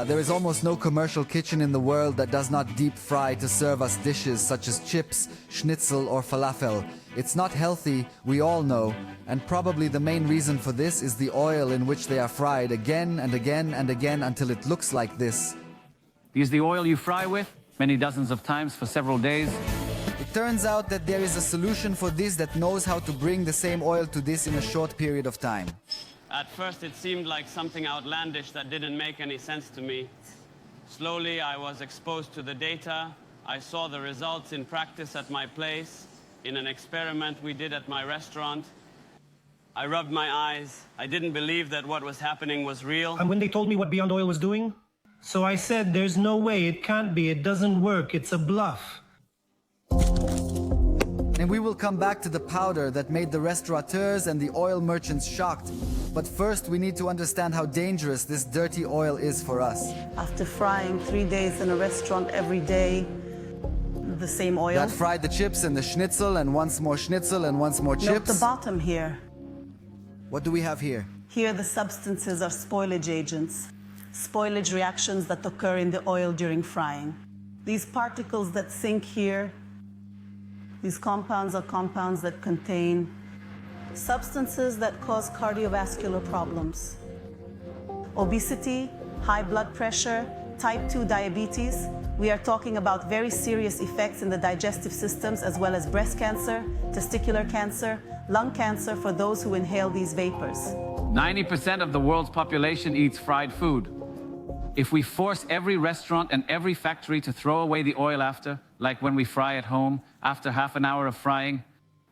There is almost no commercial kitchen in the world that does not deep fry to serve us dishes such as chips, schnitzel or falafel. It's not healthy, we all know, and probably the main reason for this is the oil in which they are fried again and again and again until it looks like this. Use the oil you fry with many dozens of times for several days. It turns out that there is a solution for this that knows how to bring the same oil to this in a short period of time. At first, it seemed like something outlandish that didn't make any sense to me. Slowly, I was exposed to the data. I saw the results in practice at my place, in an experiment we did at my restaurant. I rubbed my eyes. I didn't believe that what was happening was real. And when they told me what Beyond Oil was doing, so I said, there's no way, it can't be, it doesn't work, it's a bluff. And we will come back to the powder that made the restaurateurs and the oil merchants shocked. But first, we need to understand how dangerous this dirty oil is for us. After frying 3 days in a restaurant every day, the same oil. That fried the chips and the schnitzel and once more schnitzel and once more chips. Note the bottom here. What do we have here? Here the substances are spoilage agents. Spoilage reactions that occur in the oil during frying. These particles that sink here, these compounds are compounds that contain substances that cause cardiovascular problems. Obesity, high blood pressure, type 2 diabetes. We are talking about very serious effects in the digestive systems as well as breast cancer, testicular cancer, lung cancer for those who inhale these vapors. 90% of the world's population eats fried food. If we force every restaurant and every factory to throw away the oil after, like when we fry at home, after half an hour of frying,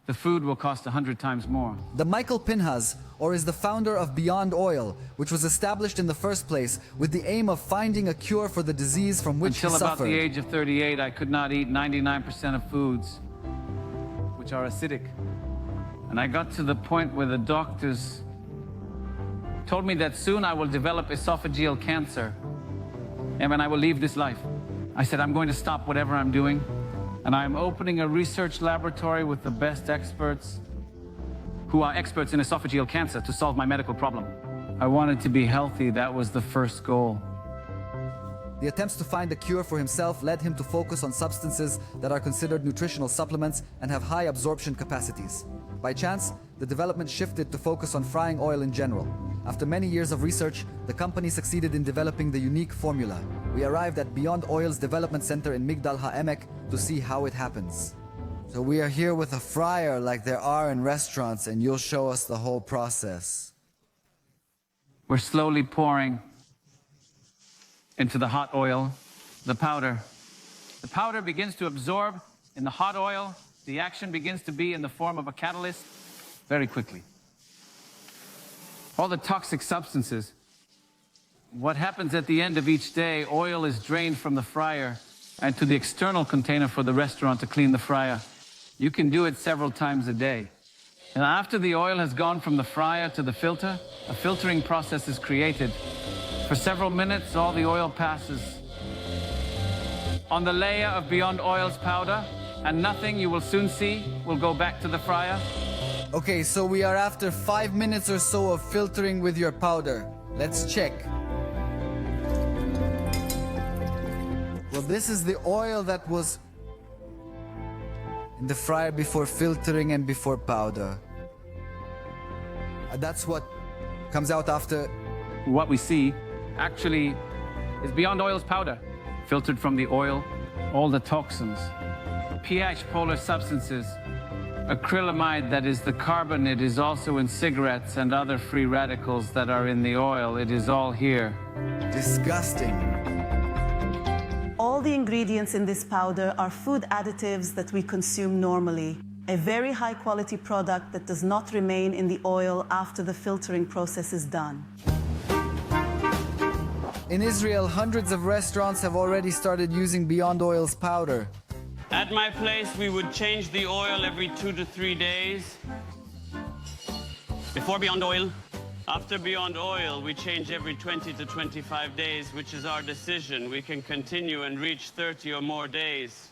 the food will cost 100 times more. The Michael Pinhas, or is the founder of Beyond Oil, which was established in the first place with the aim of finding a cure for the disease from which he suffered. Until about the suffered. age of 38, I could not eat 99% of foods which are acidic. And I got to the point where the doctors told me that soon I will develop esophageal cancer and then I will leave this life. I said, I'm going to stop whatever I'm doing, and I'm opening a research laboratory with the best experts who are experts in esophageal cancer to solve my medical problem. I wanted to be healthy. That was the first goal. The attempts to find a cure for himself led him to focus on substances that are considered nutritional supplements and have high absorption capacities. By chance, the development shifted to focus on frying oil in general. After many years of research, the company succeeded in developing the unique formula. We arrived at Beyond Oil's development center in Migdal HaEmek to see how it happens. So we are here with a fryer like there are in restaurants, and you'll show us the whole process. We're slowly pouring into the hot oil the powder. The powder begins to absorb in the hot oil. The action begins to be in the form of a catalyst very quickly. All the toxic substances. What happens at the end of each day, oil is drained from the fryer and to the external container for the restaurant to clean the fryer. You can do it several times a day. And after the oil has gone from the fryer to the filter, a filtering process is created. For several minutes, all the oil passes on the layer of Beyond Oil's powder, and nothing, you will soon see, will go back to the fryer. Okay, so we are after 5 minutes or so of filtering with your powder. Let's check. Well, this is the oil that was in the fryer before filtering and before powder. That's what comes out after. What we see actually is Beyond Oil's powder, filtered from the oil, all the toxins, pH polar substances, acrylamide, that is the carbon, it is also in cigarettes and other free radicals that are in the oil. It is all here. Disgusting. All the ingredients in this powder are food additives that we consume normally. A very high quality product that does not remain in the oil after the filtering process is done. In Israel, hundreds of restaurants have already started using Beyond Oil's powder. At my place, we would change the oil every 2 to 3 days. Before Beyond Oil. After Beyond Oil, we change every 20 to 25 days, which is our decision. We can continue and reach 30 or more days.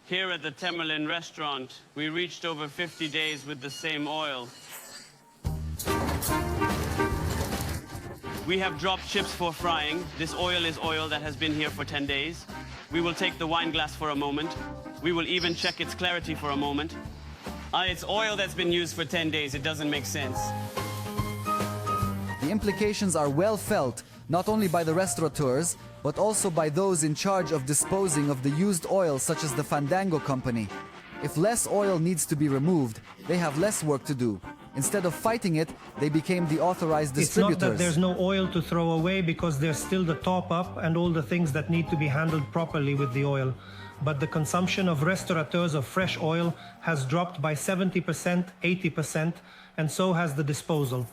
Here at the Temelin restaurant, we reached over 50 days with the same oil. We have dropped chips for frying. This oil is oil that has been here for 10 days. We will take the wine glass for a moment. We will even check its clarity for a moment. It's oil that's been used for 10 days. It doesn't make sense. The implications are well felt, not only by the restaurateurs, but also by those in charge of disposing of the used oil, such as the Fandango company. If less oil needs to be removed, they have less work to do. Instead of fighting it, they became the authorized distributors. It's not that there's no oil to throw away, because there's still the top-up and all the things that need to be handled properly with the oil. But the consumption of restaurateurs of fresh oil has dropped by 70%, 80%, and so has the disposal.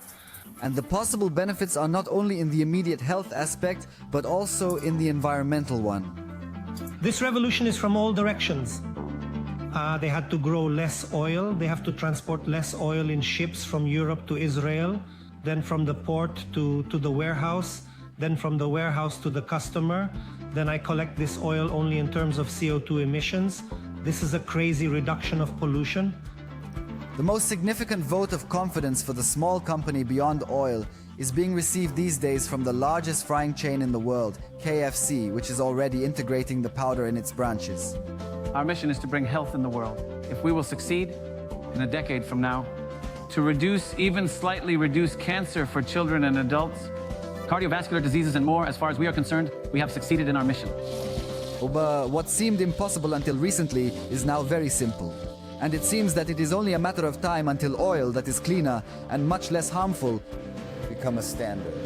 And the possible benefits are not only in the immediate health aspect, but also in the environmental one. This revolution is from all directions. They had to grow less oil. They have to transport less oil in ships from Europe to Israel, then from the port to the warehouse, then from the warehouse to the customer. Then I collect this oil only in terms of CO2 emissions. This is a crazy reduction of pollution. The most significant vote of confidence for the small company Beyond Oil is being received these days from the largest frying chain in the world, KFC, which is already integrating the powder in its branches. Our mission is to bring health in the world. If we will succeed, in a decade from now, to reduce, even slightly reduce cancer for children and adults, cardiovascular diseases and more, as far as we are concerned, we have succeeded in our mission. But what seemed impossible until recently is now very simple. And it seems that it is only a matter of time until oil that is cleaner and much less harmful become a standard.